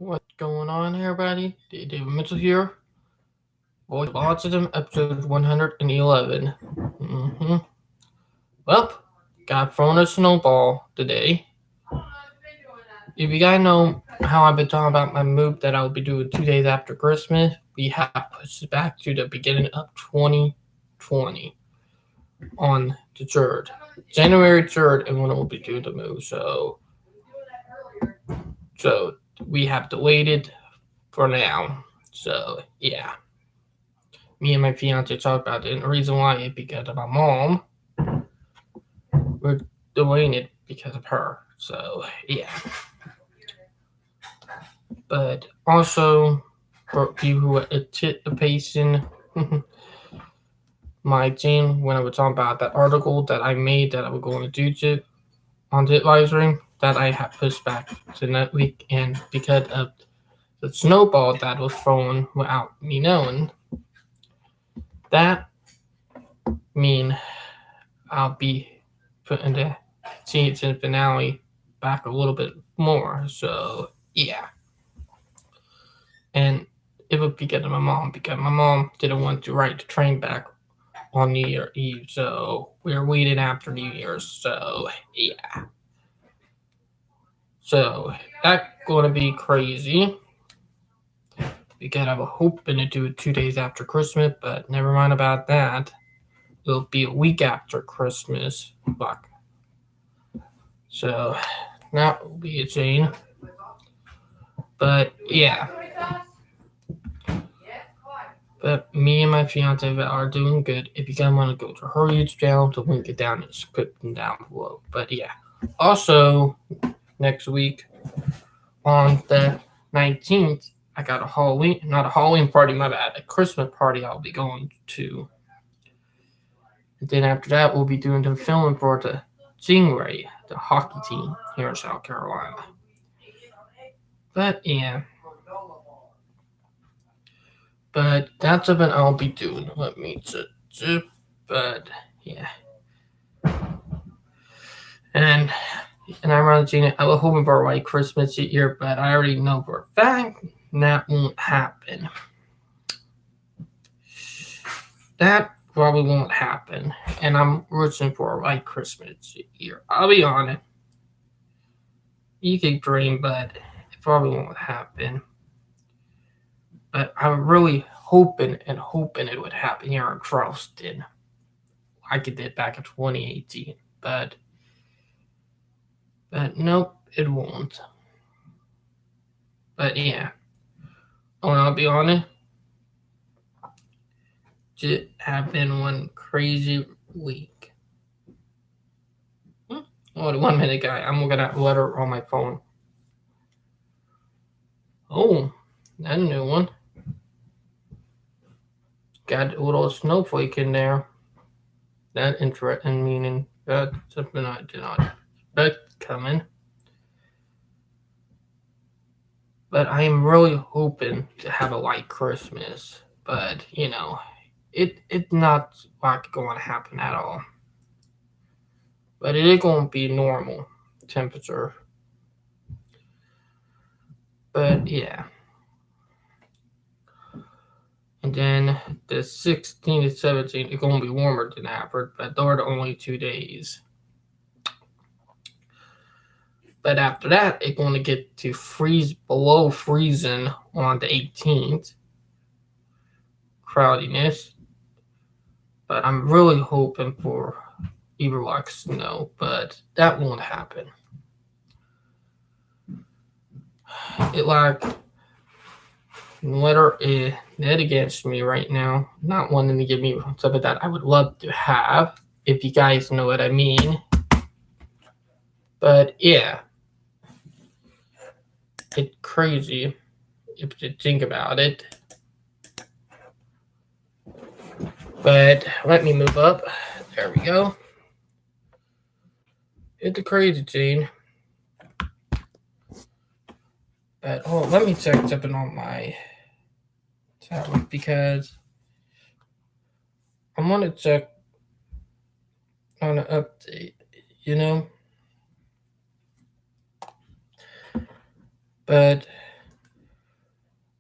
What's going on, everybody? David Mitchell here. Voice of Autism, episode 111. Mm-hmm. Well, got thrown a snowball today. If you guys know how I've been talking about my move that I'll be doing 2 days after Christmas, we have pushed it back to the beginning of 2020 on the 3rd. January 3rd, and when we'll be doing the move. So we have to wait it for now. So, yeah. Me and my fiance talked about it, and the reason why is because of my mom. We're doing it because of her. So yeah. But also for people who are anticipating my team when I was talking about that article that I made that I was going to do on the advisory that I have pushed back to that week, and because of the snowball that was thrown without me knowing, that mean I'll be putting the season finale back a little bit more. So yeah, and it would be good to my mom because my mom didn't want to ride the train back on New Year Eve, so we're waiting after New Year's. So yeah, so that's gonna be crazy because I was hoping to do it 2 days after Christmas, but never mind about that. It'll be a week after Christmas. Fuck. So that will be a change. But yeah. But me and my fiance are doing good. If you guys want to go to her YouTube channel, the link is down in the description down below. But yeah. Also, next week on the 19th, I got not a Halloween party, my bad, a Christmas party I'll be going to. And then after that, we'll be doing the filming for the Stingray, the hockey team here in South Carolina. But yeah. But that's what I'll be doing. Let me just, but yeah. And I'm running Gina. I was hoping for a white Christmas year, but I already know for a fact that won't happen. That probably won't happen. And I'm rooting for a white Christmas year. I'll be honest. You can dream, but it probably won't happen. But I'm really hoping it would happen here in Charleston, like it did back in 2018. But nope, it won't. But yeah, I'll be honest, it have been one crazy week. Oh, the 1 minute guy. I'm looking at a letter on my phone. Oh, that's a new one. Got a little snowflake in there. That interesting meaning. That's something I did not expect coming. But I am really hoping to have a white Christmas. But it's not like going to happen at all. But it is going to be normal temperature. But yeah. And then the 16 to 17 is going to be warmer than average, but those are the only 2 days. But after that, it's going to get to freeze below freezing on the 18th. Cloudiness. But I'm really hoping for either like snow, but that won't happen. It like letter is net against me right now, not wanting to give me something that I would love to have, if you guys know what I mean. But yeah, it's crazy if you think about it. But let me move up. There we go. It's a crazy thing. But let me check something on my tablet because I want to check on an update, But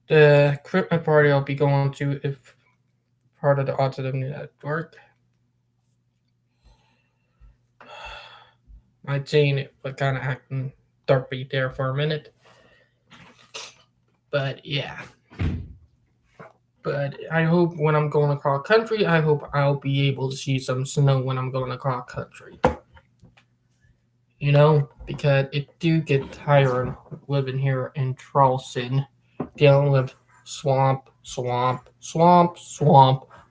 The Christmas party I'll be going to if part of the Autism Network. My teen was kind of acting derpy there for a minute. But yeah. But I hope when I'm going across country, I hope I'll be able to see some snow when I'm going across country. Because it do get tiring living here in Charleston, dealing with swamp,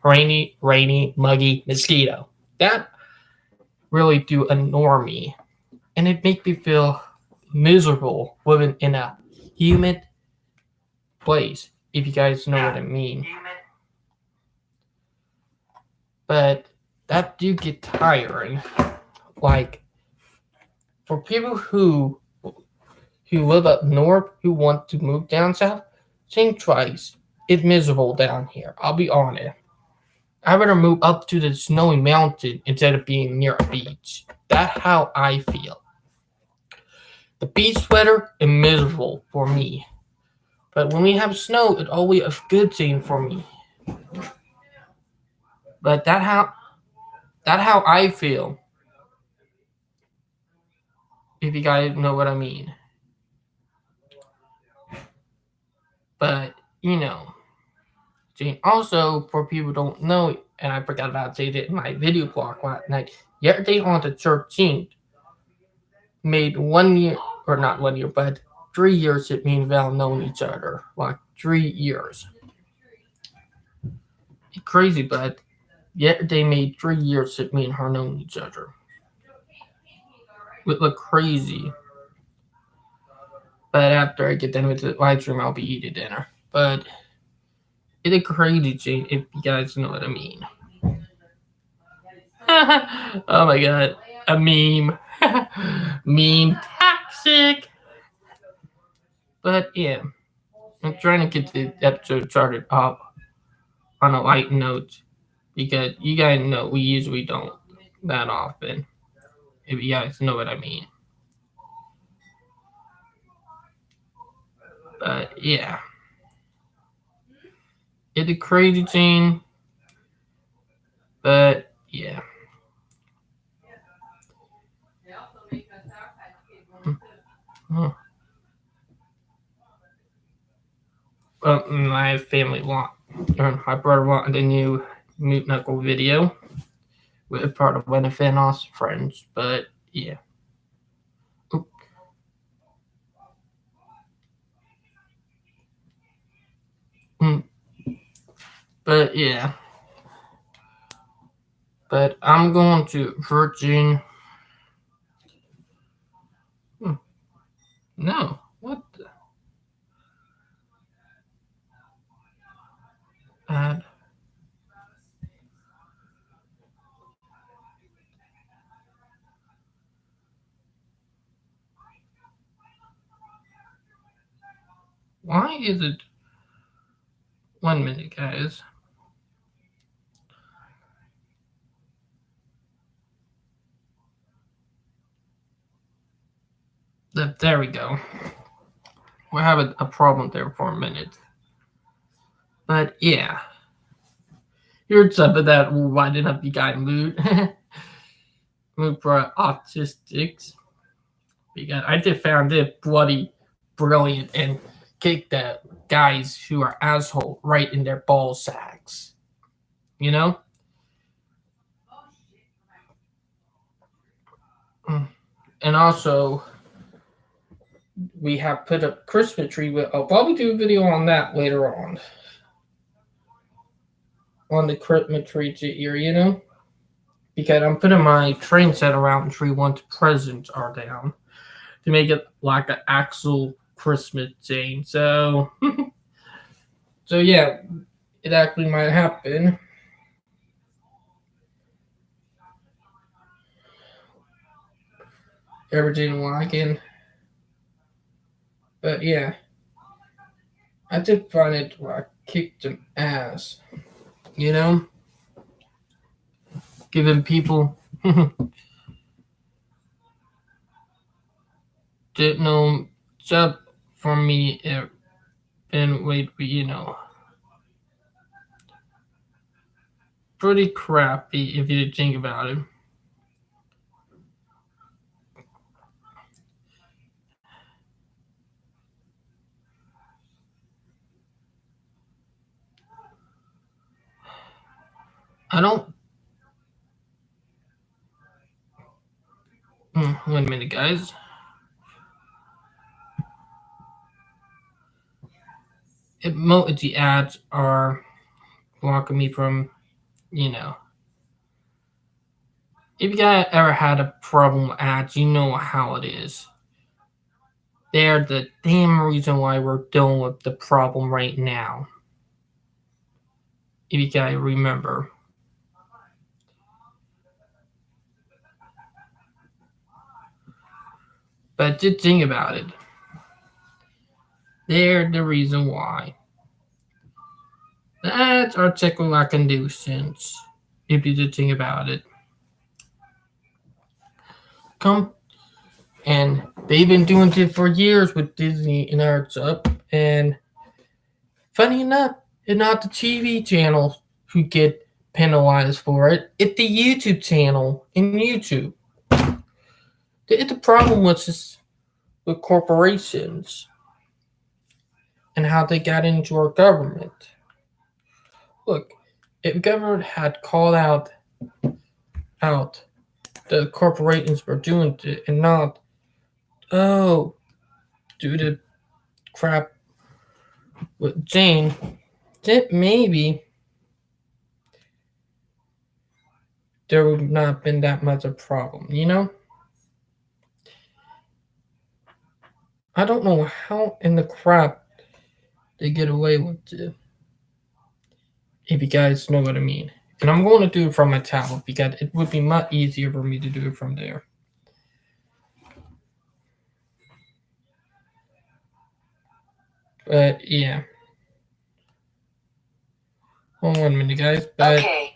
rainy, muggy mosquito. That really do annoy me, and it make me feel miserable living in a humid place. If you guys know what I mean. But that do get tiring. Like for people who live up north who want to move down south, think twice. It's miserable down here. I'll be honest. I'd rather move up to the snowy mountain instead of being near a beach. That's how I feel. The beach weather is miserable for me. But when we have snow, it's always a good thing for me. But that's how I feel. If you guys know what I mean. But also for people who don't know, and I forgot about to say it in my video blog last night. Yesterday on the 13th, made 1 year, or not 1 year, but 3 years that me and Val known each other. Like 3 years. It's crazy, but yesterday made 3 years that me and her known each other. It look crazy. But after I get done with the live stream, I'll be eating dinner. But it's a crazy thing, if you guys know what I mean. Oh my god, a meme. Meme toxic. But yeah, I'm trying to get the episode started up on a light note because you guys know we usually don't that often. If you guys know what I mean. But yeah, it's a crazy thing. But yeah. My family my brother wanted a new Mute Knuckle video with part of one of Thanos' friends, but yeah. Oop. But yeah. But I'm going to Virgin. No, what the? Add. Why is it 1 minute, guys? There we go. We're having a problem there for a minute. But yeah. Here's some of that winding up you guy mood. Mood for autistics. Because I just found it bloody brilliant and kick the guys who are asshole right in their ball sacks. And also, we have put a Christmas tree. I'll probably do a video on that later on. On the Christmas tree here, because I'm putting my train set around the tree once presents are down to make it like an actual Christmas thing. So yeah, it actually might happen. Everything liking. But yeah, I did find it where I kicked some ass. Giving people didn't know job for me been pretty crappy if you think about it. I don't. Wait a minute, guys. Emoji ads are blocking me from, If you guys ever had a problem with ads, you know how it is. They're the damn reason why we're dealing with the problem right now. If you guys remember. But just think about it. They're the reason why. The ads are technically like a nuisance. If you just think about it. And they've been doing it for years with Disney and Arts Up. And funny enough, it's not the TV channels who get penalized for it. It's the YouTube channel in YouTube. The problem was with corporations and how they got into our government. Look, if government had called out the corporations were doing it and not, due to crap with Jane, then maybe there would not have been that much of a problem, I don't know how in the crap they get away with it. If you guys know what I mean. And I'm going to do it from my tablet because it would be much easier for me to do it from there. But yeah. Hold on a minute, guys. But okay.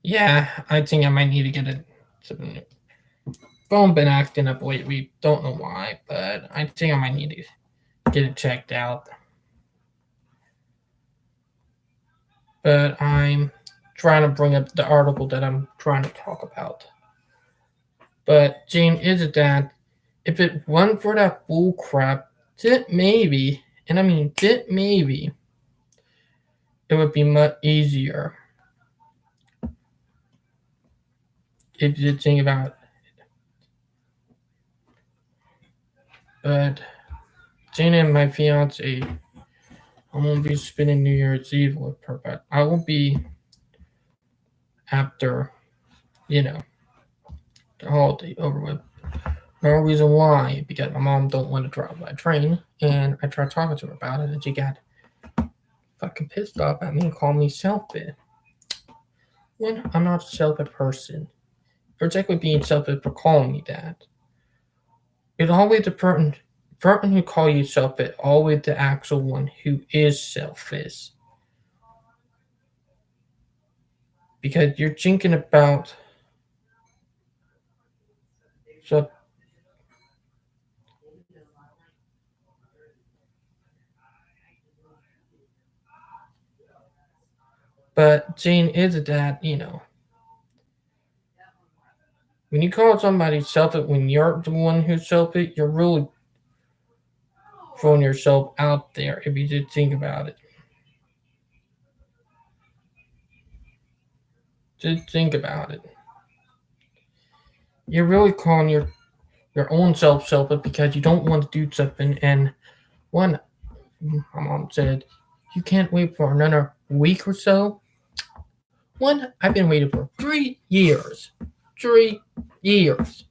Yeah, I think I might need to get it. Phone been acting up lately. Don't know why, but I think I might need to get it checked out. But I'm trying to bring up the article that I'm trying to talk about. But Jane, is it that if it weren't for that bull crap, it maybe, and I mean it maybe, it would be much easier if you think about it. But Jane and my fiance, I won't be spending New Year's Eve with her, but I will be after, the holiday over with. No reason why, because my mom don't want to drive by train, and I tried talking to her about it, and she got fucking pissed off at me and called me selfish. When I'm not a selfish person. You're technically being selfish for calling me that. It's always the person who call you selfish, always the actual one who is selfish. Because you're thinking about so but Jane is that, when you call somebody selfish when you're the one who's selfish, you're really throwing yourself out there if you just think about it. Just think about it. You're really calling your own self selfish because you don't want to do something. And one, my mom said, you can't wait for another week or so. One, I've been waiting for 3 years. 3 years.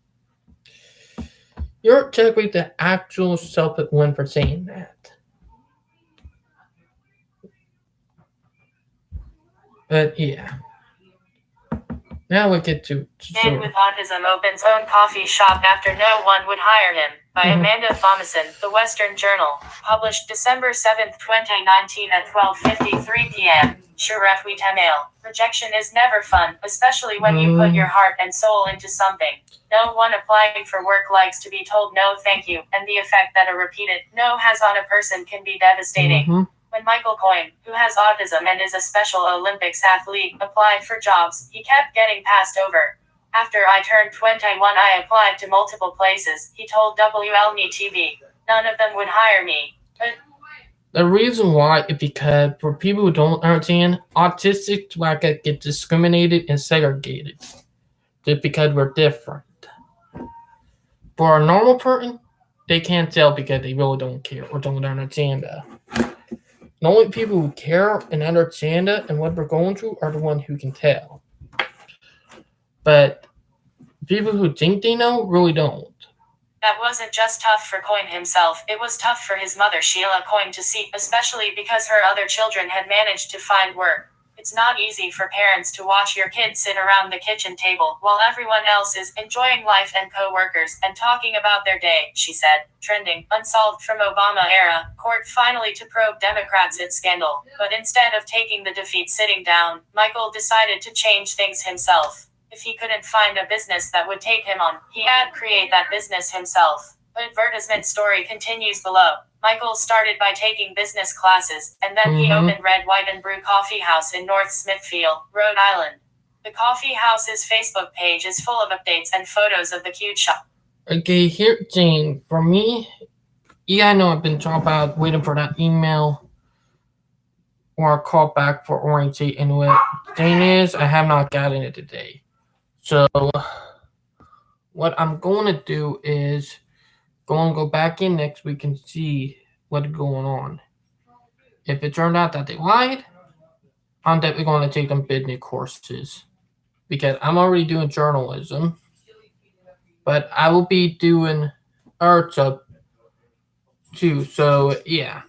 You're technically the actual selfish one for saying that. But yeah. Now we get to Man with autism opens own coffee shop after no one would hire him. by Amanda Thomason, The Western Journal, published December 7, 2019 at 12:53 p.m. Sharef Email. Rejection is never fun, especially when you put your heart and soul into something. No one applying for work likes to be told no thank you, and the effect that a repeated no has on a person can be devastating. When Michael Coyne, who has autism and is a Special Olympics athlete, applied for jobs, he kept getting passed over. After I turned 21, I applied to multiple places, he told WLNE-TV. None of them would hire me. But the reason why is because for people who don't understand, autistics get discriminated and segregated just because we're different. For a normal person, they can't tell because they really don't care or don't understand that. The only people who care and understand it and what we're going through are the ones who can tell. But people who think they know really don't. That wasn't just tough for Coyne himself, it was tough for his mother Sheila Coyne to see, especially because her other children had managed to find work. It's not easy for parents to watch your kids sit around the kitchen table while everyone else is enjoying life and co-workers and talking about their day, she said. Trending, unsolved from Obama era, court finally to probe Democrats in scandal. But instead of taking the defeat sitting down, Michael decided to change things himself. If he couldn't find a business that would take him on, he'd create that business himself. Advertisement story continues below. Michael started by taking business classes, and then he opened Red, White, and Brew Coffee House in North Smithfield, Rhode Island. The coffee house's Facebook page is full of updates and photos of the cute shop. Okay, here, Jane, for me, I know I've been talking about waiting for that email or a call back for orientate, and what thing is, I have not gotten it today. So, what I'm going to do is go back in next week and see what's going on. If it turned out that they lied, I'm definitely going to take them business courses because I'm already doing journalism, but I will be doing arts up too. So yeah.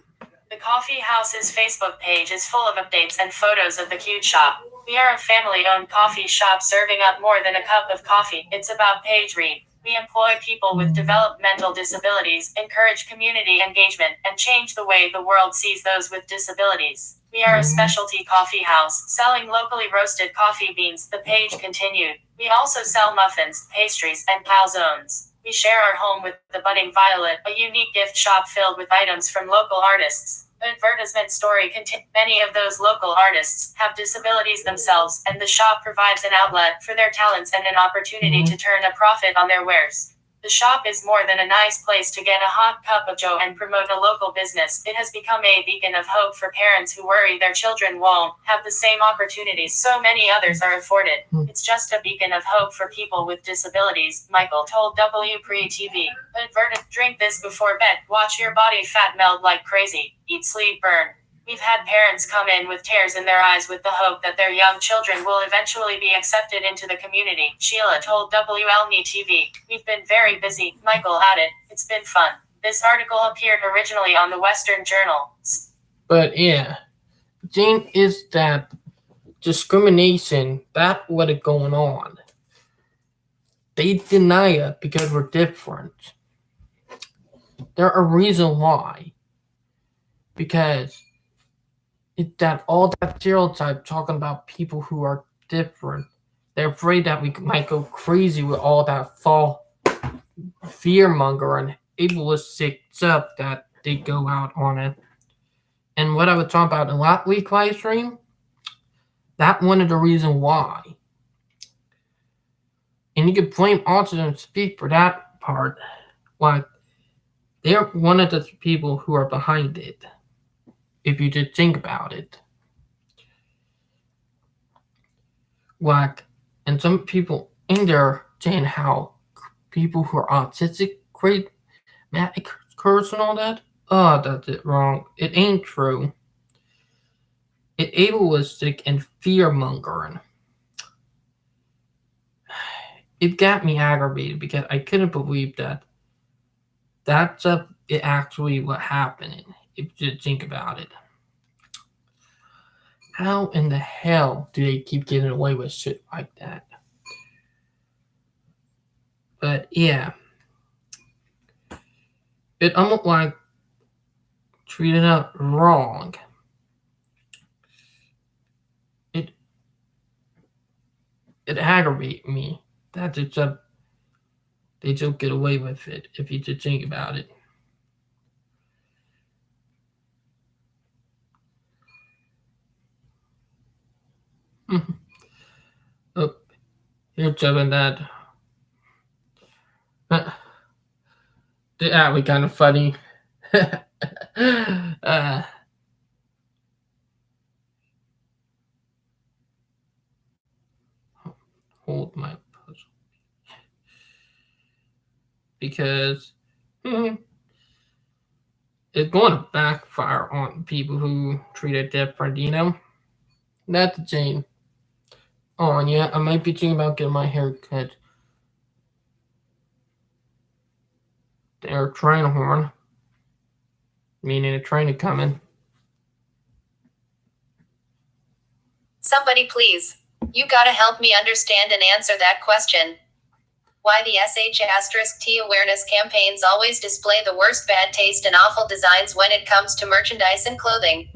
The coffee house's Facebook page is full of updates and photos of the cute shop. We are a family-owned coffee shop serving up more than a cup of coffee. It's about page read. We employ people with developmental disabilities, encourage community engagement, and change the way the world sees those with disabilities. We are a specialty coffee house, selling locally roasted coffee beans, the page continued. We also sell muffins, pastries, and calzones. We share our home with the Budding Violet, a unique gift shop filled with items from local artists. Advertisement story many of those local artists have disabilities themselves, and the shop provides an outlet for their talents and an opportunity to turn a profit on their wares. The shop is more than a nice place to get a hot cup of joe and promote a local business. It has become a beacon of hope for parents who worry their children won't have the same opportunities so many others are afforded. It's just a beacon of hope for people with disabilities, Michael told WPRE-TV. Drink this before bed, watch your body fat melt like crazy, eat, sleep, burn. We've had parents come in with tears in their eyes with the hope that their young children will eventually be accepted into the community, Sheila told WLNE-TV. We've been very busy, Michael added. It's been fun. This article appeared originally on the Western Journal. But yeah, the thing is that discrimination, that's what is going on. They deny it because we're different. There are reasons why. Because it's that all that stereotype talking about people who are different. They're afraid that we might go crazy with all that false fear monger and ableistic stuff that they go out on it. And what I was talking about in last week's live stream, that's one of the reasons why. And you can blame autism speak for that part. Like, they're one of the people who are behind it. If you just think about it. Like, and some people in there saying how people who are autistic create magic curse and all that. Oh, that's it wrong. It ain't true. It's ableistic and fear mongering. It got me aggravated because I couldn't believe that that's actually what happened. If you think about it. How in the hell do they keep getting away with shit like that? But yeah. it almost like treated out wrong. It it aggravates me that they just get away with it if you just think about it. Oh, here's something that that was kind of funny. uh, hold my puzzle because it's going to backfire on people who treat it different. That's the thing. Oh, and yeah, I might be thinking about getting my hair cut. They're train horn, meaning a train is coming. Somebody please. You gotta help me understand and answer that question. Why the SH*T awareness campaigns always display the worst bad taste and awful designs when it comes to merchandise and clothing.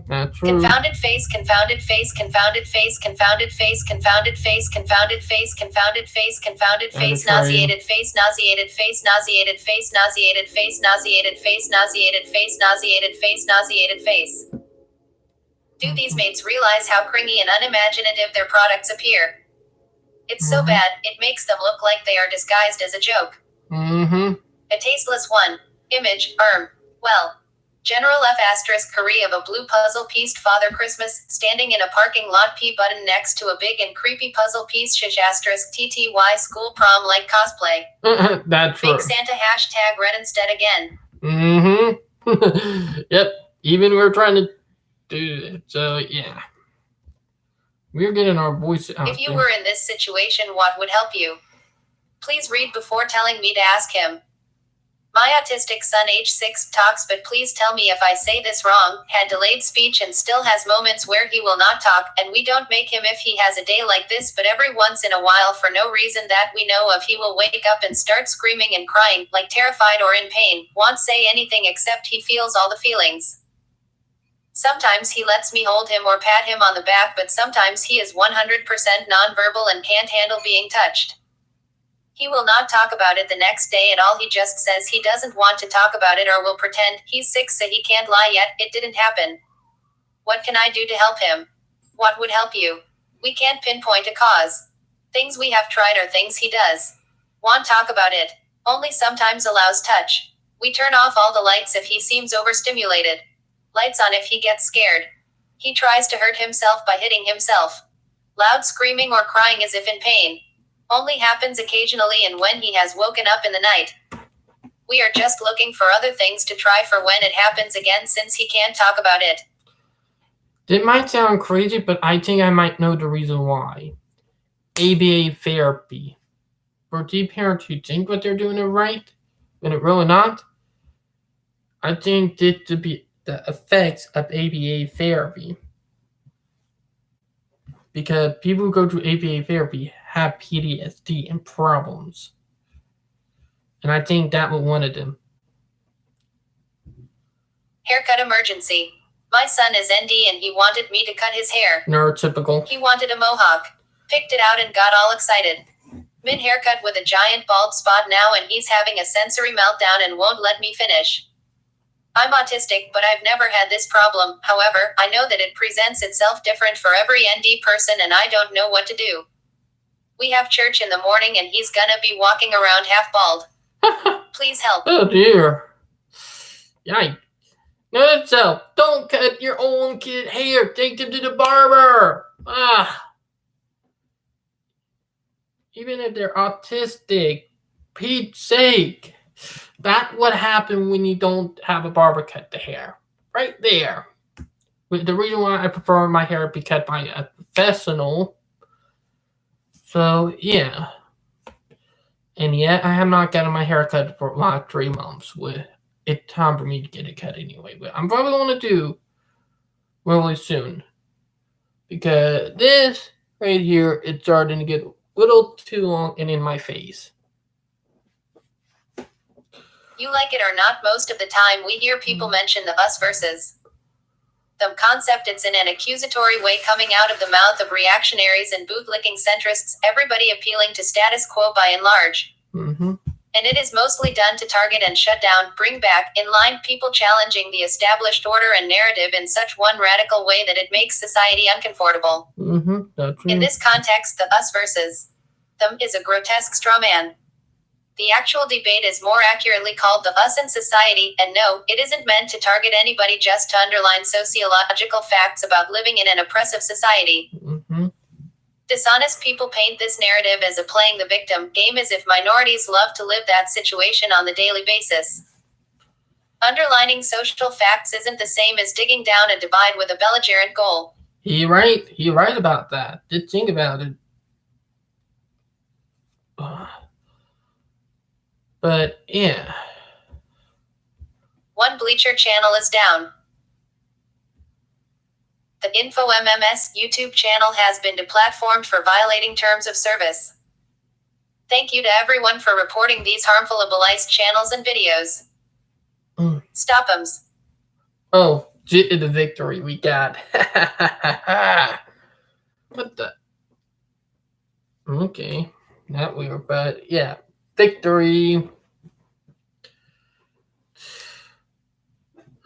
That's true. Confounded face, confounded face, confounded face, confounded face, confounded face, confounded face, confounded face, confounded face, nauseated face, nauseated face, nauseated face, nauseated face, nauseated face, nauseated face, nauseated face, nauseated face. Do these mates realize how cringy and unimaginative their products appear? It's so bad, it makes them look like they are disguised as a joke. A tasteless one. Image, well. General F** Curry of a blue puzzle pieced Father Christmas, standing in a parking lot P button next to a big and creepy puzzle piece ** TTY school prom like cosplay. That's Big right. Santa # red instead again. Yep. Even we're trying to do it. So yeah. We're getting our voice out. If you were in this situation, what would help you? Please read before telling me to ask him. My autistic son age 6 talks but please tell me if I say this wrong, had delayed speech and still has moments where he will not talk, and we don't make him if he has a day like this, but every once in a while for no reason that we know of he will wake up and start screaming and crying, like terrified or in pain, won't say anything except he feels all the feelings. Sometimes he lets me hold him or pat him on the back, but sometimes he is 100% nonverbal and can't handle being touched. He will not talk about it the next day at all. He just says he doesn't want to talk about it or will pretend he's sick so he can't lie yet, it didn't happen. What can I do to help him? What would help you? We can't pinpoint a cause. Things we have tried are things he does. Won't talk about it. Only sometimes allows touch. We turn off all the lights if he seems overstimulated. Lights on if he gets scared. He tries to hurt himself by hitting himself. Loud screaming or crying as if in pain. Only happens occasionally and when he has woken up in the night. We are just looking for other things to try for when it happens again since he can't talk about it. It might sound crazy, but I think I might know the reason why. ABA therapy. For deep parents who think what they're doing is right, when it really not, I think this to be the effects of ABA therapy. Because people who go to ABA therapy have PTSD and problems. And I think that was one of them. Haircut emergency. My son is ND and he wanted me to cut his hair. Neurotypical. He wanted a mohawk. Picked it out and got all excited. Mid-haircut with a giant bald spot now and he's having a sensory meltdown and won't let me finish. I'm autistic, but I've never had this problem. However, I know that it presents itself different for every ND person and I don't know what to do. We have church in the morning and he's gonna be walking around half bald. Please help. Oh dear. Yikes. Note itself. Don't cut your own kid hair. Take them to the barber. Even if they're autistic, Pete's sake. That's what happens when you don't have a barber cut the hair. Right there. The reason why I prefer my hair to be cut by a professional. So, yeah. And yet, I have not gotten my hair cut for like 3 months. It's time for me to get it cut anyway. But I'm probably going to do really soon. Because this right here, it's starting to get a little too long and in my face. You like it or not, most of the time we hear people mention the us versus them concept. It's in an accusatory way coming out of the mouth of reactionaries and bootlicking centrists, everybody appealing to status quo by and large. Mm-hmm. And it is mostly done to target and shut down, bring back, in line people challenging the established order and narrative in such one radical way that it makes society uncomfortable. Mm-hmm. That's true. In this context, the us versus them is a grotesque straw man. The actual debate is more accurately called the us in society, and no, it isn't meant to target anybody, just to underline sociological facts about living in an oppressive society. Mm-hmm. Dishonest people paint this narrative as a playing the victim game, as if minorities love to live that situation on the daily basis. Underlining social facts isn't the same as digging down a divide with a belligerent goal. He right about that. Did think about it. But yeah. One Bleacher channel is down. The InfoMMS YouTube channel has been deplatformed for violating terms of service. Thank you to everyone for reporting these harmful ableist channels and videos. Stop 'ems. Oh, the victory we got. What the? Okay, not weird, but yeah, victory.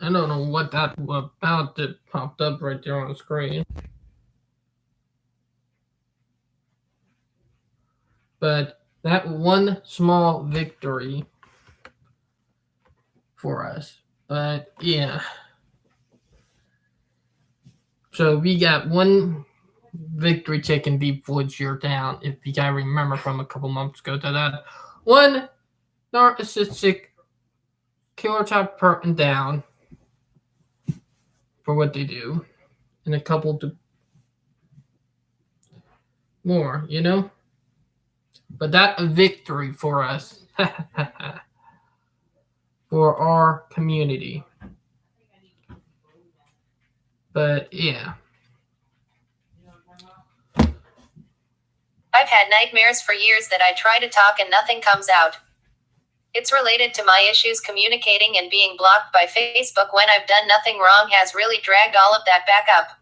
I don't know what that was about that popped up right there on the screen. But that one small victory for us. But yeah. So we got one victory taken deep woods year down, if you guys remember from a couple months ago, that one narcissistic killer type person down for what they do, and a couple to more, you know? But that a victory for us, for our community. But yeah. I've had nightmares for years that I try to talk and nothing comes out. It's related to my issues communicating, and being blocked by Facebook when I've done nothing wrong has really dragged all of that back up.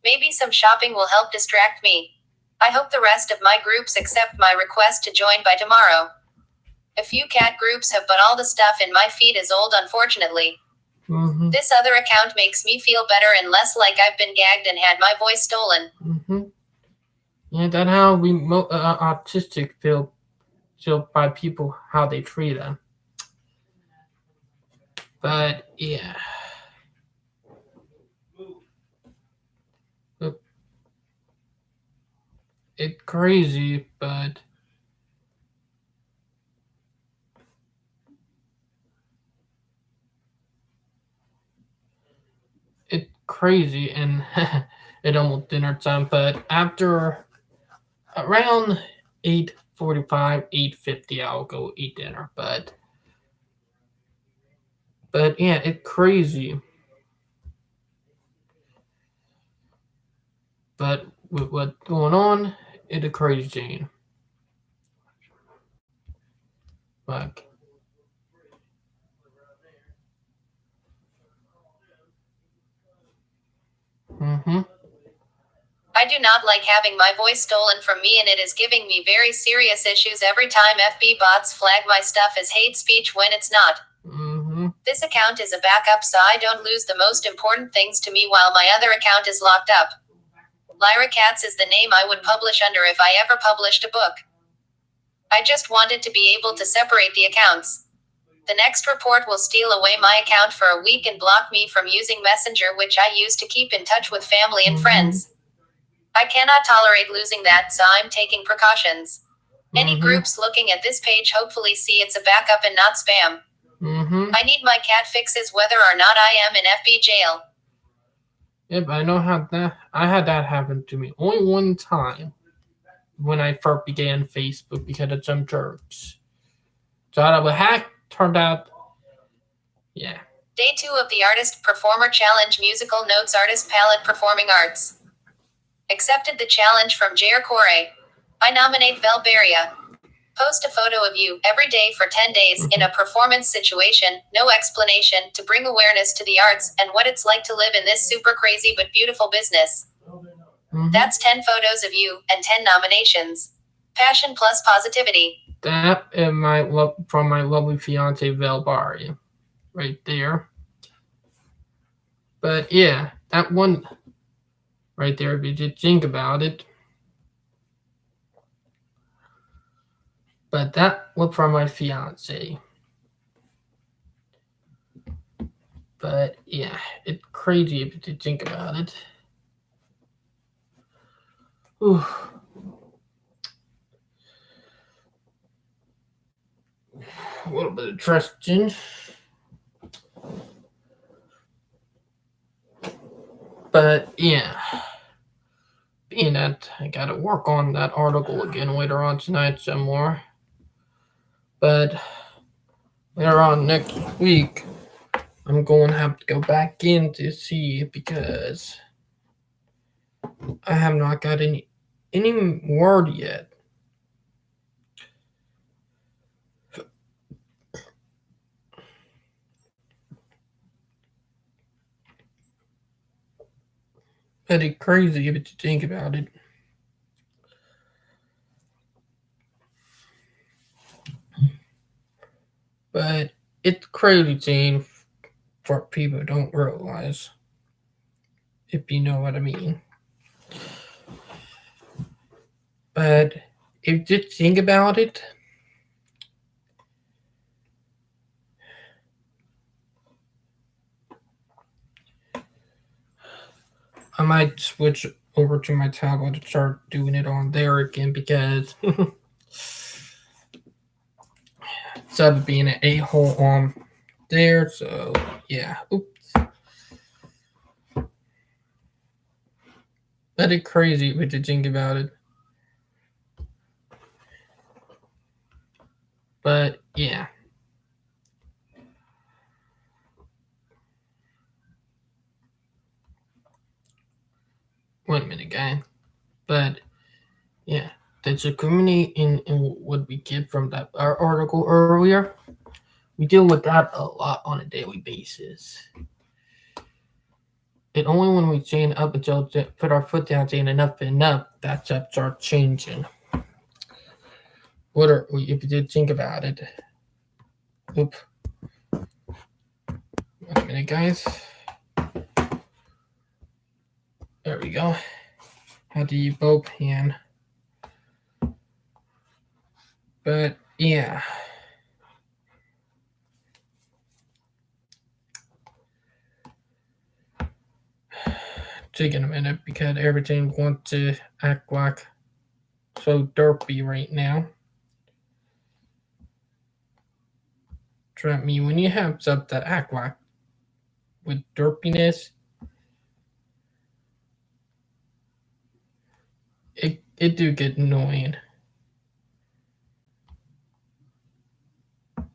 Maybe some shopping will help distract me. I hope the rest of my groups accept my request to join by tomorrow. A few cat groups have, but all the stuff in my feed is old, unfortunately. Mm-hmm. This other account makes me feel better and less like I've been gagged and had my voice stolen. Mm-hmm. Yeah, that's how we autistic feel by people, how they treat them. But yeah. It's crazy, but it's crazy, and it almost dinner time. But after around 8:45, 8:50, I'll go eat dinner. But yeah, it's crazy. But with what's going on, it's a crazy thing. Like, I do not like having my voice stolen from me, and it is giving me very serious issues every time FB bots flag my stuff as hate speech when it's not. This account is a backup so I don't lose the most important things to me while my other account is locked up. Lyra Katz is the name I would publish under if I ever published a book. I just wanted to be able to separate the accounts. The next report will steal away my account for a week and block me from using Messenger, which I use to keep in touch with family and friends. I cannot tolerate losing that, so I'm taking precautions. Any groups looking at this page hopefully see it's a backup and not spam. I need my cat fixes whether or not I am in FB jail. Yep, I know how that. I had that happen to me only one time when I first began Facebook because of some jerks. So I was hacked. Turned out, yeah. Day 2 of the Artist Performer Challenge Musical Notes Artist Palette Performing Arts. Accepted the challenge from Jair Corey. I nominate Velberia. Post a photo of you every day for 10 days in a performance situation, no explanation, to bring awareness to the arts and what it's like to live in this super crazy but beautiful business. That's 10 photos of you and 10 nominations. Passion plus positivity. That is from my lovely fiance Valbari, right there. But yeah, that one right there, if you did think about it. But that was from my fiance. But yeah, it's crazy if you did think about it. Ooh. A little bit of trusting. But yeah, being that I gotta work on that article again later on tonight some more. But later on next week, I'm going to have to go back in to see it because I have not got any word yet. Pretty crazy if you think about it. But it's crazy thing for people who don't realize, if you know what I mean. But if you think about it, I might switch over to my tablet and start doing it on there again because instead of being an a-hole on there, so yeah. Oops. That is crazy if you think about it. But yeah. Wait a minute, guy. But yeah, the discriminate in what we get from that our article earlier. We deal with that a lot on a daily basis. And only when we stand up until put our foot down saying enough, that stuff starts changing. What are if you did think about it? Oop. Wait a minute, guys. There we go. How do you both pan? But yeah. Taking a minute because everything wants to act like so derpy right now. Trust me, when you have stuff that act like with derpiness, it do get annoying.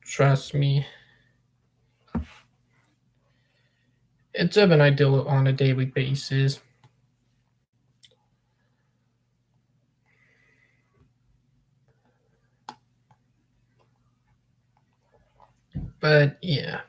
Trust me. It's something I deal with on a daily basis. But yeah.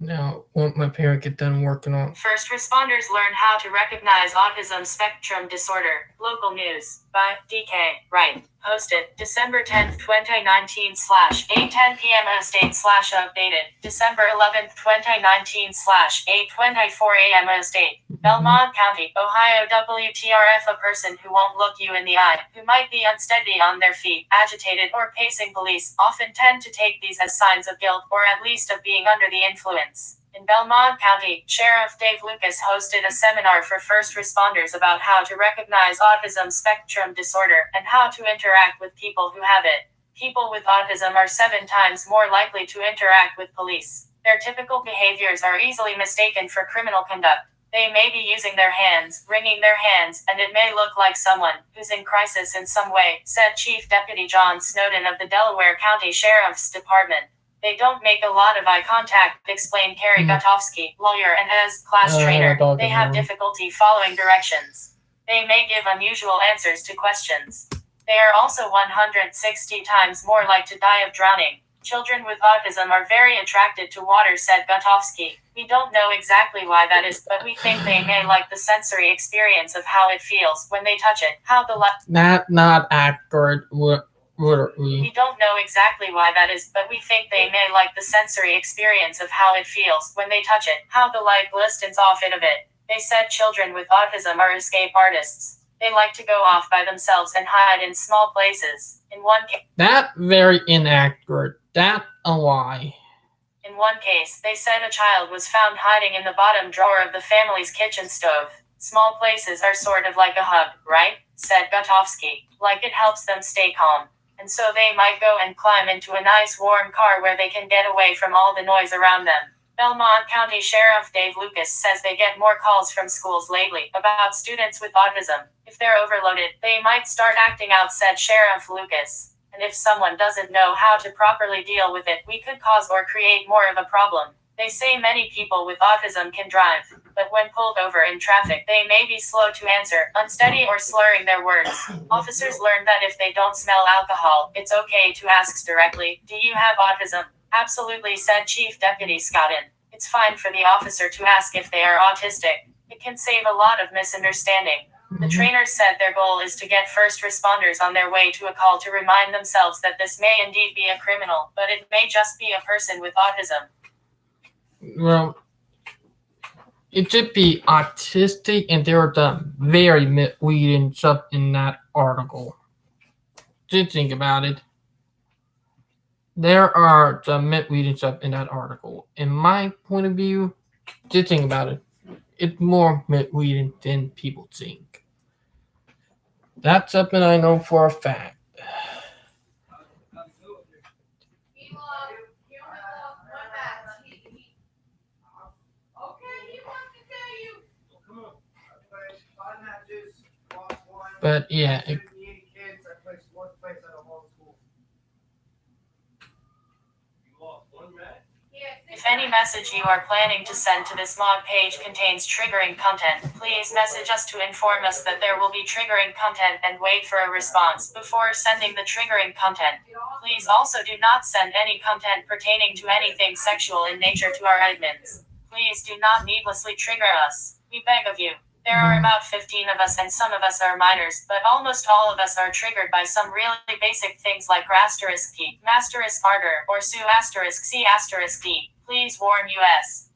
Now, won't my parent get done working on? First responders learn how to recognize autism spectrum disorder. Local news by DK Wright. Posted December 10th, 2019 /8:10 p.m. State /updated December 11th, 2019 /8:24 a.m. State. Belmont County, Ohio. WTRF. A person who won't look you in the eye, who might be unsteady on their feet, agitated, or pacing police, often tend to take these as signs of guilt, or at least of being under the influence. In Belmont County, Sheriff Dave Lucas hosted a seminar for first responders about how to recognize autism spectrum disorder and how to interact with people who have it. People with autism are 7 times more likely to interact with police. Their typical behaviors are easily mistaken for criminal conduct. They may be using their hands, wringing their hands, and it may look like someone who's in crisis in some way, said Chief Deputy John Snowden of the Delaware County Sheriff's Department. They don't make a lot of eye contact, explained Carrie Gutowski, lawyer and as class trainer. They have difficulty following directions. They may give unusual answers to questions. They are also 160 times more likely to die of drowning. Children with autism are very attracted to water, said Gutovsky. We don't know exactly why that is, but we think they may like the sensory experience of how it feels when they touch it, how the light. Not accurate. We don't know exactly why that is, but we think they may like the sensory experience of how it feels when they touch it, how the light glistens off it a bit. They said children with autism are escape artists. They like to go off by themselves and hide in small places. In one case, that very inaccurate. That a lie. In one case, they said a child was found hiding in the bottom drawer of the family's kitchen stove. Small places are sort of like a hug, right? Said Gutovsky. Like it helps them stay calm. And so they might go and climb into a nice warm car where they can get away from all the noise around them. Belmont County Sheriff Dave Lucas says they get more calls from schools lately about students with autism. If they're overloaded, they might start acting out, said Sheriff Lucas. And if someone doesn't know how to properly deal with it, we could cause or create more of a problem. They say many people with autism can drive, but when pulled over in traffic, they may be slow to answer, unsteady, or slurring their words. Officers learned that if they don't smell alcohol, it's okay to ask directly, "Do you have autism?" Absolutely, said Chief Deputy Scotton. It's fine for the officer to ask if they are autistic. It can save a lot of misunderstanding. The trainers said their goal is to get first responders on their way to a call to remind themselves that this may indeed be a criminal, but it may just be a person with autism. Well, it should be autistic, and there are the very misleading stuff in that article. Just think about it. There are some misleading stuff in that article. In my point of view, just think about it. It's more misleading than people think. That's something I know for a fact. But yeah, if any message you are planning to send to this mod page contains triggering content, please message us to inform us that there will be triggering content and wait for a response before sending the triggering content. Please also do not send any content pertaining to anything sexual in nature to our admins. Please do not needlessly trigger us. We beg of you. There are about 15 of us, and some of us are minors, but almost all of us are triggered by some really basic things like *T, *Arter, or Sue *C**D. Please warn US.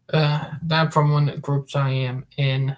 That from one of the groups I am in.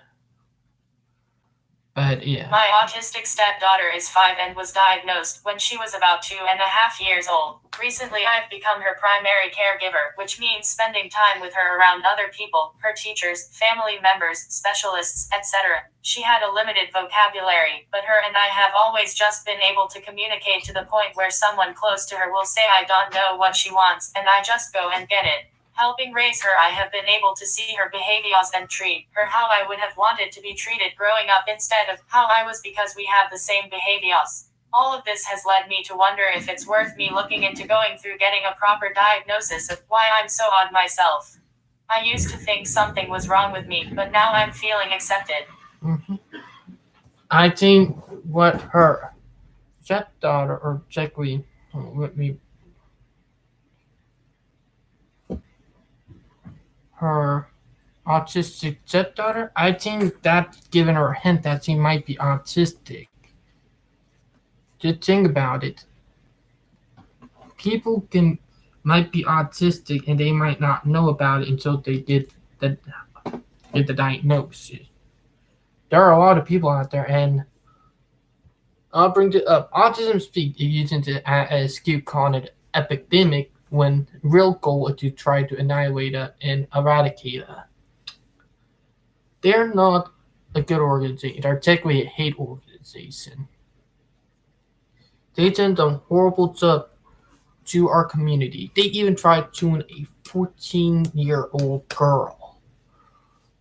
But yeah. My autistic stepdaughter is 5 and was diagnosed when she was about 2.5 years old. Recently, I've become her primary caregiver, which means spending time with her around other people, her teachers, family members, specialists, etc. She had a limited vocabulary, but her and I have always just been able to communicate to the point where someone close to her will say I don't know what she wants, and I just go and get it. Helping raise her, I have been able to see her behaviors and treat her how I would have wanted to be treated growing up instead of how I was, because we have the same behaviors. All of this has led me to wonder if it's worth me looking into going through getting a proper diagnosis of why I'm so odd myself. I used to think something was wrong with me, but now I'm feeling accepted. I think what her stepdaughter, or exactly, her autistic stepdaughter, I think that's given her a hint that she might be autistic. Just think about it. People might be autistic and they might not know about it until they get the diagnosis. There are a lot of people out there, and I'll bring it up. Autism speak using it as skewed calling it epidemic, when real goal is to try to annihilate it and eradicate it. They're not a good organization. They're technically a hate organization. They done horrible stuff to our community. They even tried to a 14-year-old girl.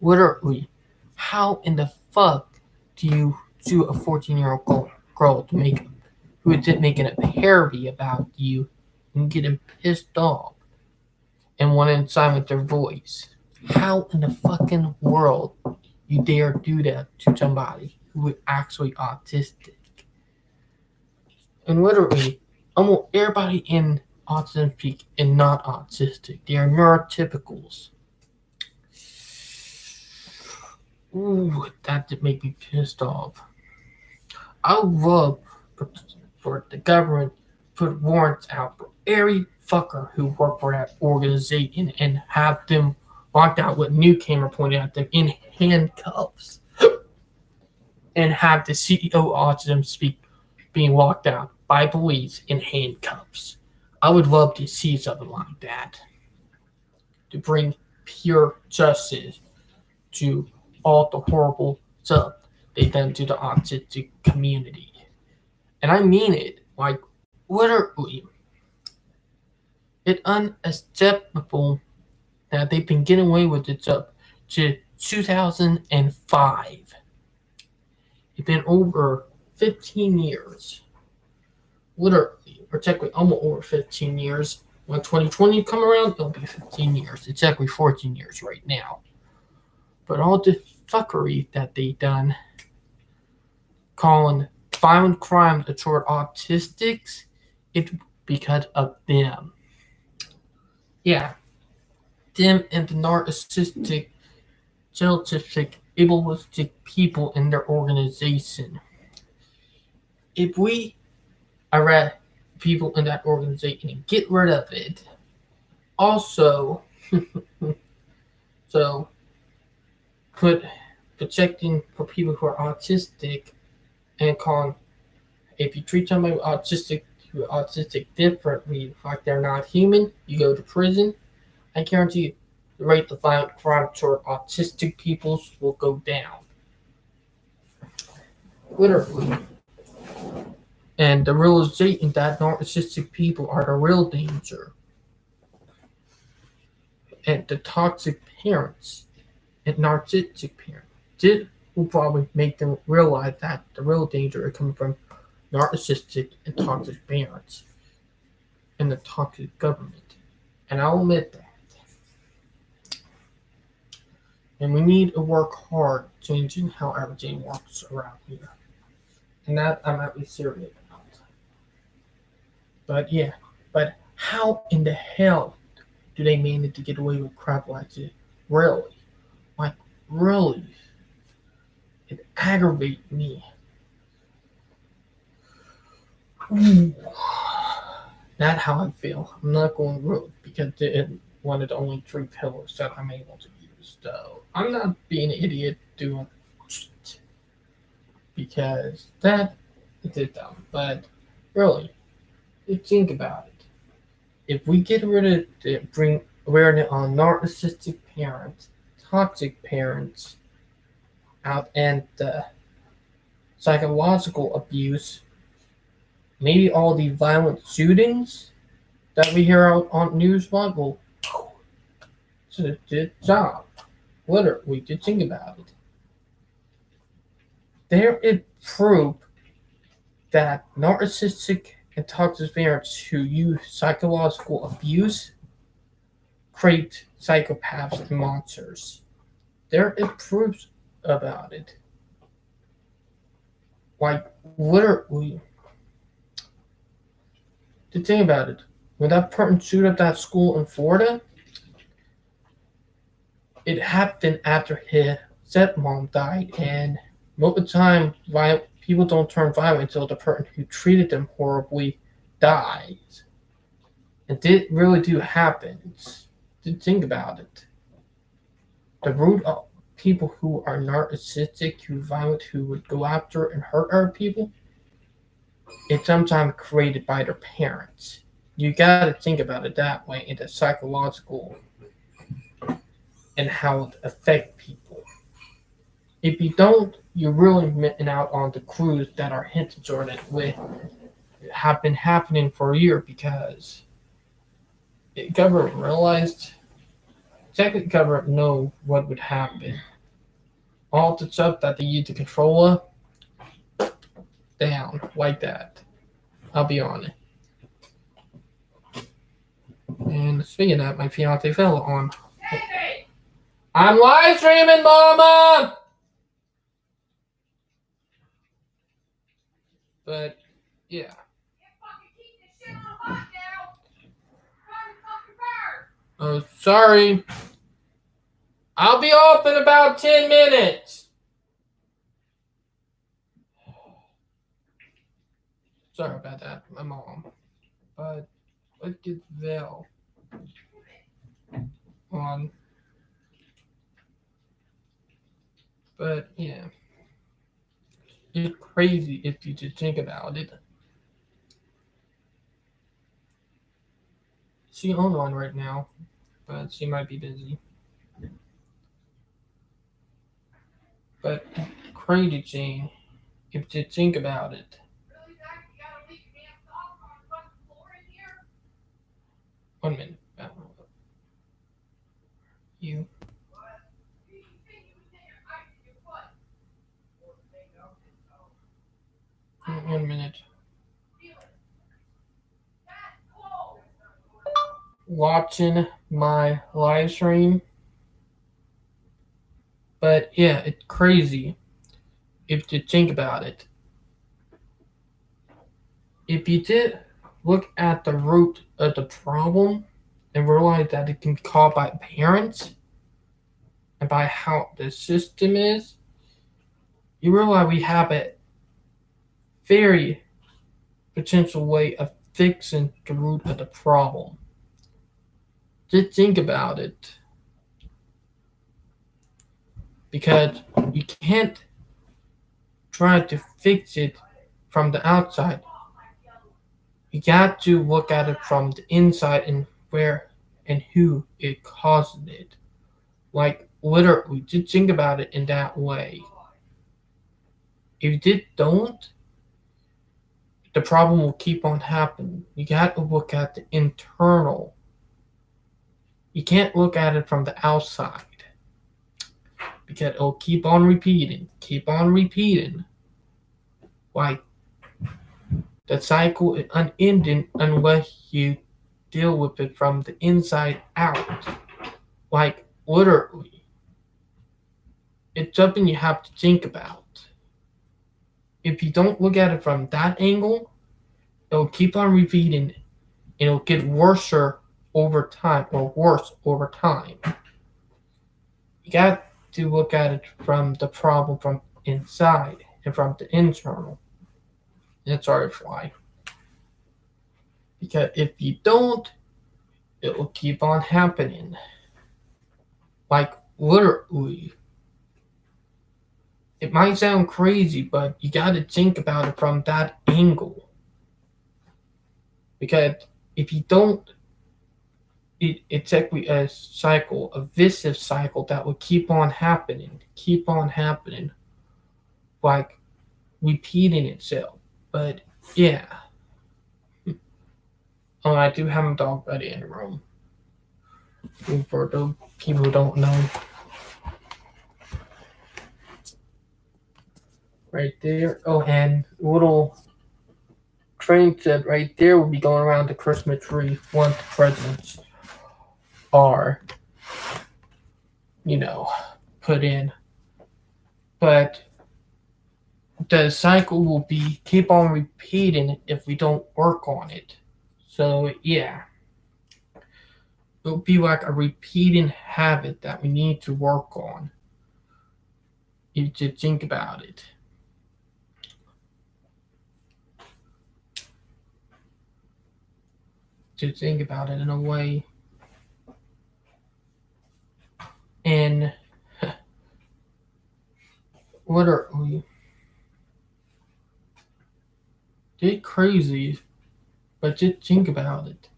Literally, how in the fuck do you sue a 14-year-old girl to make who did making a parody about you and getting pissed off and wanting to silence their voice? How in the fucking world you dare do that to somebody who is actually autistic. And literally, almost everybody in autism speak and not autistic. They are neurotypicals. Ooh, that did make me pissed off. I would love for the government to put warrants out for every fucker who worked for that organization and have them locked out with a new camera pointed at them in handcuffs. And have the CEO of Autism speak being locked out by police in handcuffs. I would love to see something like that to bring pure justice to all the horrible stuff they done to the autistic community. And I mean it, like literally. It's unacceptable that they've been getting away with it up to 2005. It's been over 15 years. Literally, or technically almost over 15 years. When 2020 come around, it'll be 15 years. It's actually 14 years right now. But all the fuckery that they done, calling violent crimes toward autistics, it's because of them. Yeah, them and the narcissistic, narcissistic, ableistic people in their organization. If we are people in that organization and get rid of it, also, so put protecting for people who are autistic and calling if you treat somebody autistic differently, like they're not human, you go to prison. I guarantee you, the rate of violent crime toward autistic peoples will go down. Literally. And the realization that narcissistic people are the real danger. And the toxic parents and narcissistic parents will probably make them realize that the real danger is coming from narcissistic and toxic parents and the toxic government. And I'll admit that. And we need to work hard changing how everything works around here. And that I'm actually serious about. But yeah, but how in the hell do they manage to get away with crap like this? Really? Like, really? It aggravates me. That's how I feel. I'm not going rude because it's one of the only three pillars that I'm able to use. So I'm not being an idiot doing it because that is dumb. But really, think about it. If we get rid of it, bring awareness on narcissistic parents, toxic parents, out and psychological abuse, maybe all the violent shootings that we hear out on news will it's a good job. Literally, to think about it. There is proof that narcissistic and toxic parents who use psychological abuse create psychopaths and monsters. There is proof about it. Like, literally, the thing about it, when that person shoot up that school in Florida, it happened after his stepmom died, and most of the time, people don't turn violent until the person who treated them horribly dies. It did really do happen. Think about it. The root of people who are narcissistic, who violent, who would go after and hurt other people, it's sometimes created by their parents. You gotta think about it that way, in the psychological and how it affects people. If you don't, you're really missing out on the clues that are hinted on it with have been happening for a year because the government realized technically government know what would happen. All the stuff that they use to control it down like that. I'll be on it. And speaking of that, my fiance fell on. I'm live streaming, Mama! But yeah. Oh, sorry. I'll be off in about 10 minutes. Sorry about that, my mom. But let's get Val on. But yeah, it's crazy if you just think about it. She on one right now, but she might be busy. But crazy thing, if you think about it. One minute. You. 1 minute. Watching my live stream. But yeah, it's crazy if you think about it. If you did look at the root of the problem and realize that it can be caused by parents and by how the system is, you realize we have a very potential way of fixing the root of the problem. Just think about it. Because you can't try to fix it from the outside. You got to look at it from the inside and where and who it caused it. Like literally, just think about it in that way. If you don't, the problem will keep on happening. You got to look at the internal. You can't look at it from the outside because it'll keep on repeating. Like the cycle is unending unless you deal with it from the inside out. Like literally. It's something you have to think about. If you don't look at it from that angle, it'll keep on repeating and it'll get worse over time or worse over time. You got to look at it from the problem from inside and from the internal. That's our why. Because if you don't, it will keep on happening. Like literally. It might sound crazy, but you got to think about it from that angle. Because if you don't, it's actually a cycle, a vicious cycle that will keep on happening, like repeating itself. But yeah. Oh, I do have a dog buddy in the room. For those people who don't know. Right there. Oh, and little train set right there will be going around the Christmas tree once the presents are, put in. But the cycle will be keep on repeating if we don't work on it. So yeah, it'll be like a repeating habit that we need to work on. You should think about it. To think about it in a way. And literally, get crazy, but just think about it.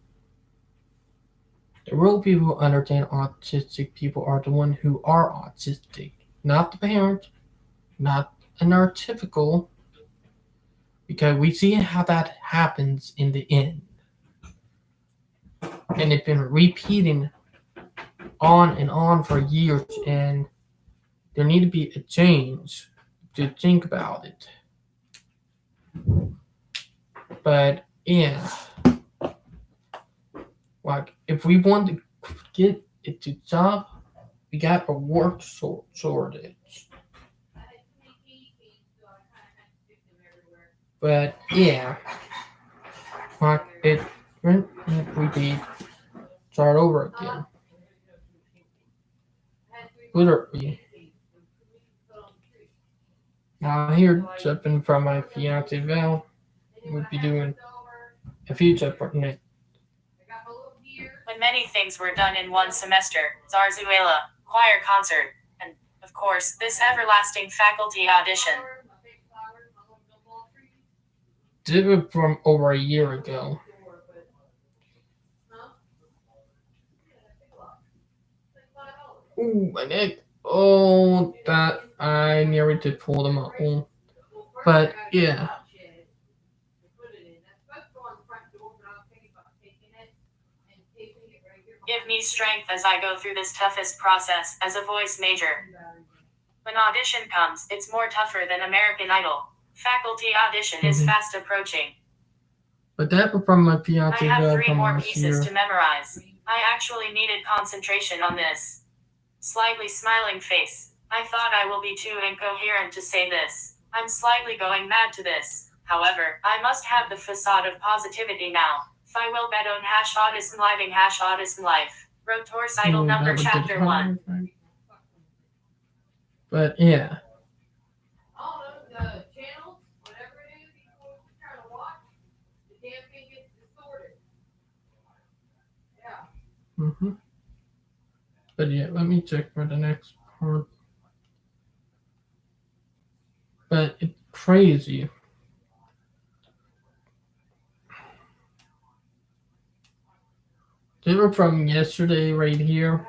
The real people who understand autistic people are the ones who are autistic, not the parent, not a neurotypical, because we see how that happens in the end. And it's been repeating on and on for years, and there need to be a change to think about it. But yeah, like if we want to get it to stop, we got a work shortage. But yeah, like it repeat, start over again. Literally. Now here, jumping from my fiance Val, we'll be doing a future partner. When many things were done in one semester, Zarzuela, choir concert, and, of course, this everlasting faculty audition. Did it from over a year ago. Ooh, my neck. Oh, that I nearly did pull them up. But yeah. Give me strength as I go through this toughest process as a voice major. When audition comes, it's more tougher than American Idol. Faculty audition is fast approaching. But that was from my I fiance have Val 3 from more last pieces year. to memorize. I actually needed concentration on this. Slightly smiling face. I thought I will be too incoherent to say this. I'm slightly going mad to this. However, I must have the facade of positivity now. Fi will bet on hash autism living hash autism life. Rotor's idol number That would chapter did 1. But yeah. But yeah, let me check for the next part. But it's crazy. They were from yesterday right here.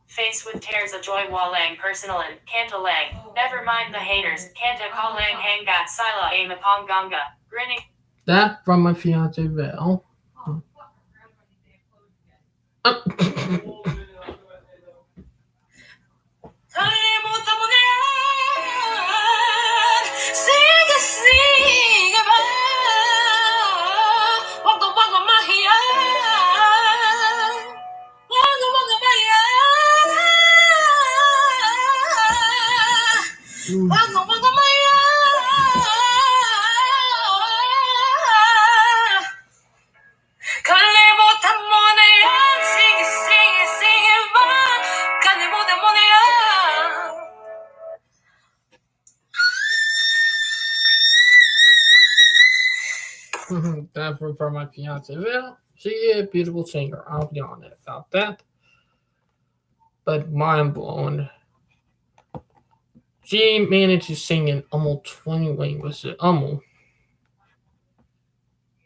Face with tears of joy Walang personalin, Kanta Lang. Never mind the haters. Kanta Kalang Hangat Sila Aim upon Ganga. Grinning. That from my fiance Val. Oh. That from my fiance Val. She is a beautiful singer. I'll be honest about that. But mind blown. She managed to sing in almost 20 languages. Almost.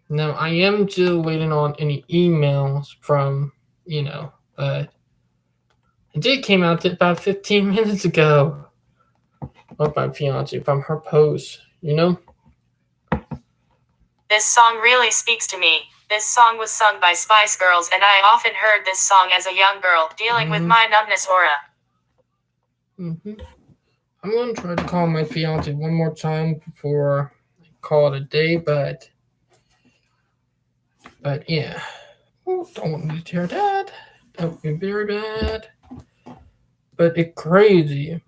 Now I am still waiting on any emails from, but it did came out about 15 minutes ago of my fiance from her post. This song really speaks to me. This song was sung by Spice Girls, and I often heard this song as a young girl, dealing with my numbness aura. I'm going to try to call my fiance one more time before I call it a day, but yeah. Oh, don't want me to tear that. That would be very bad. But it's crazy.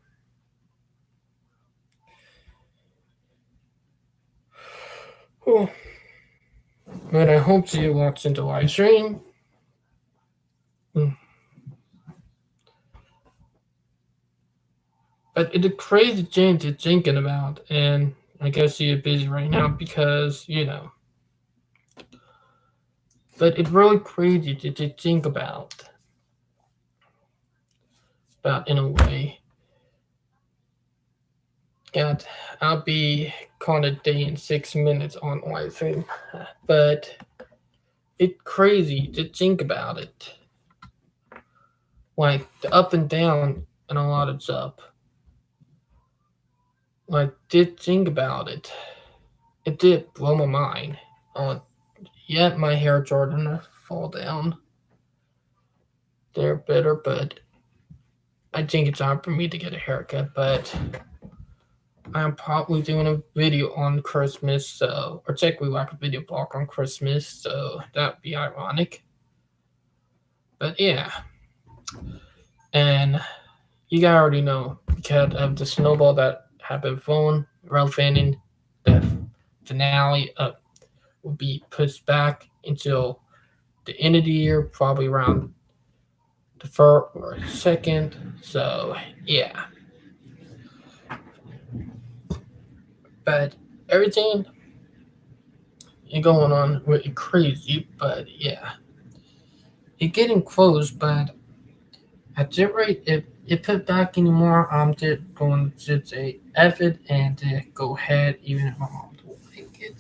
Oh. But I hope she walks into live stream. But it's a crazy thing to thinking about, and I guess you're busy right now because, But it's really crazy to think about in a way. God, I'll be calling a day in 6 minutes on live stream. But it's crazy to think about it. Like the up and down and a lot of stuff. Like did think about it. It did blow my mind. Yet my hair starting to fall down. They're better, but I think it's time for me to get a haircut. But I'm probably doing a video on Christmas, so or technically like a video blog on Christmas, so that'd be ironic. But yeah. And you guys already know because of the snowball that had been thrown, relevant the finale will be pushed back until the end of the year, probably around the first or second. So yeah, but everything is going on really crazy. But yeah, it getting close. But at that rate, if it put back anymore, I'm just going to say F it and go ahead, even if my mom don't like it,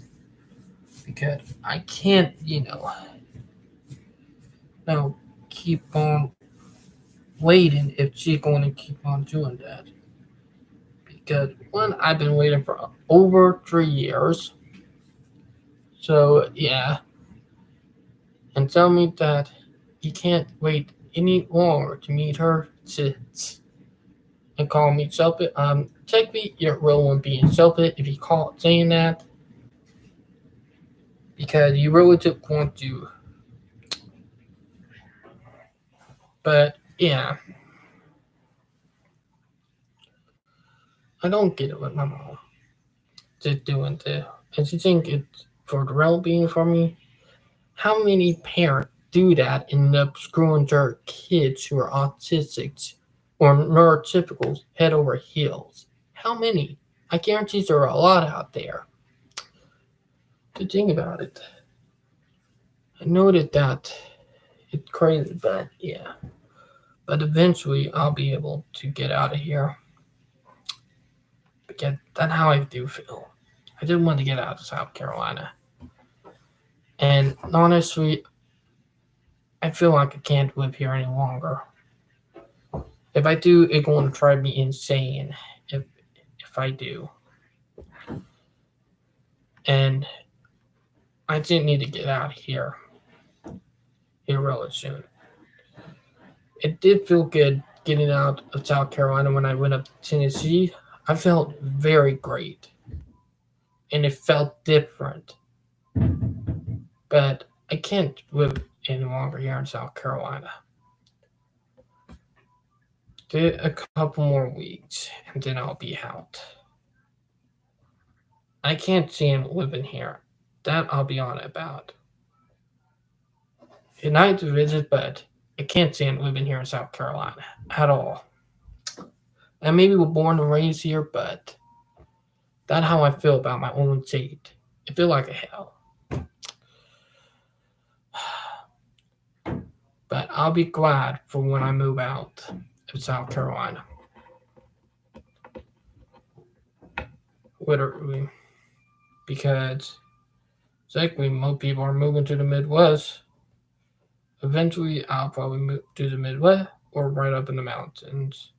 because I can't, no, keep on waiting if she's going to keep on doing that. Because one, I've been waiting for over 3 years. So yeah, and tell me that you can't wait any longer to meet her tits and call me selfish. Technically, your role won't be selfish if you call it saying that because you really do want to. But yeah, I don't get it with my mom just doing this. And you think it's for the well being for me? How many parents do that and end up screwing their kids who are autistic or neurotypicals head over heels? How many? I guarantee there are a lot out there. To think about it, I noted that it's crazy, but yeah. But eventually, I'll be able to get out of here because that's how I do feel. I didn't want to get out of South Carolina, and honestly, I feel like I can't live here any longer. If I do, it's going to drive me insane. If I do, and I didn't need to get out of here really soon. It did feel good getting out of South Carolina when I went up to Tennessee. I felt very great, and it felt different. But I can't live any longer here in South Carolina. Do a couple more weeks, and then I'll be out. I can't see him living here. That I'll be honest about. It's nice to visit, but I can't see him living here in South Carolina at all. And maybe we're born and raised here, but that's how I feel about my own state. It feels like a hell. But I'll be glad for when I move out of South Carolina. Literally. Because exactly most people are moving to the Midwest. Eventually I'll probably move to the Midwest or right up in the mountains.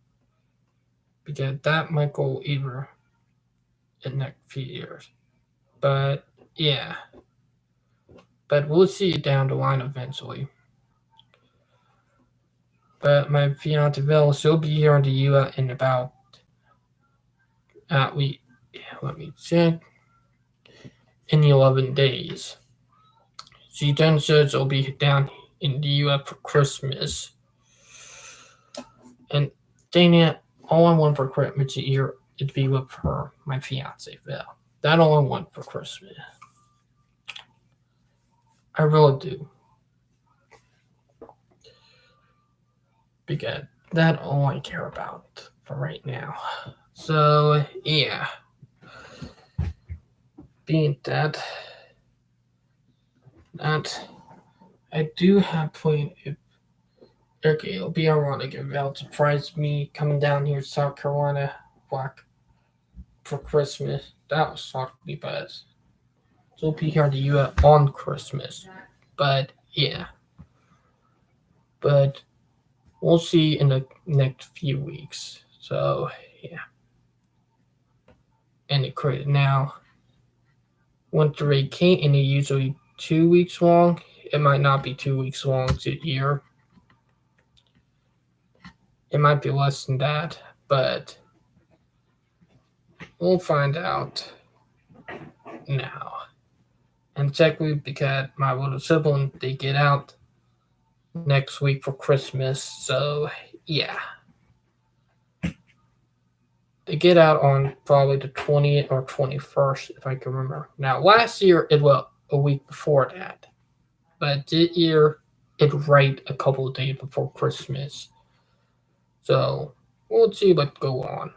Because that might go either in the next few years. But yeah. But we'll see it down the line eventually. But my fiance will still be here in the US in about we let me check in 11 days. She then says she'll be down in the US for Christmas. And dang it, all I want for Christmas year is to be with her, my fiance Val. That's all I want for Christmas. I really do. Because that's all I care about for right now. So yeah. Being that I do have point if okay, it'll be ironic if Val surprised me coming down here to South Carolina black for Christmas. That would suck me, but she'll be here in the US on Christmas. But yeah. But we'll see in the next few weeks. So yeah. And it created now. Winter vacation is usually 2 weeks long. It might not be 2 weeks long to a year. It might be less than that, but we'll find out now. And technically, because my little sibling, they get out next week for Christmas. So yeah. they get out on probably the 20th or 21st, if I can remember. Now, last year it was a week before that, but this year it right a couple of days before Christmas. So we'll see what go on.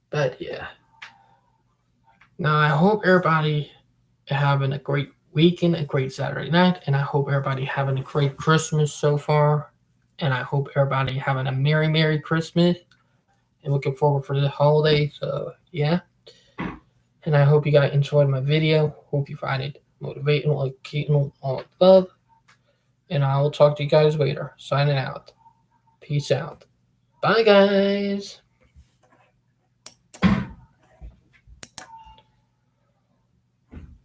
But yeah. Now I hope everybody having a great weekend, a great Saturday night, and I hope everybody having a great Christmas so far. And I hope everybody having a Merry Christmas and looking forward for the holiday. So yeah. And I hope you guys enjoyed my video. Hope you find it motivating, educational, all above. And I will talk to you guys later. Signing out. Peace out. Bye guys.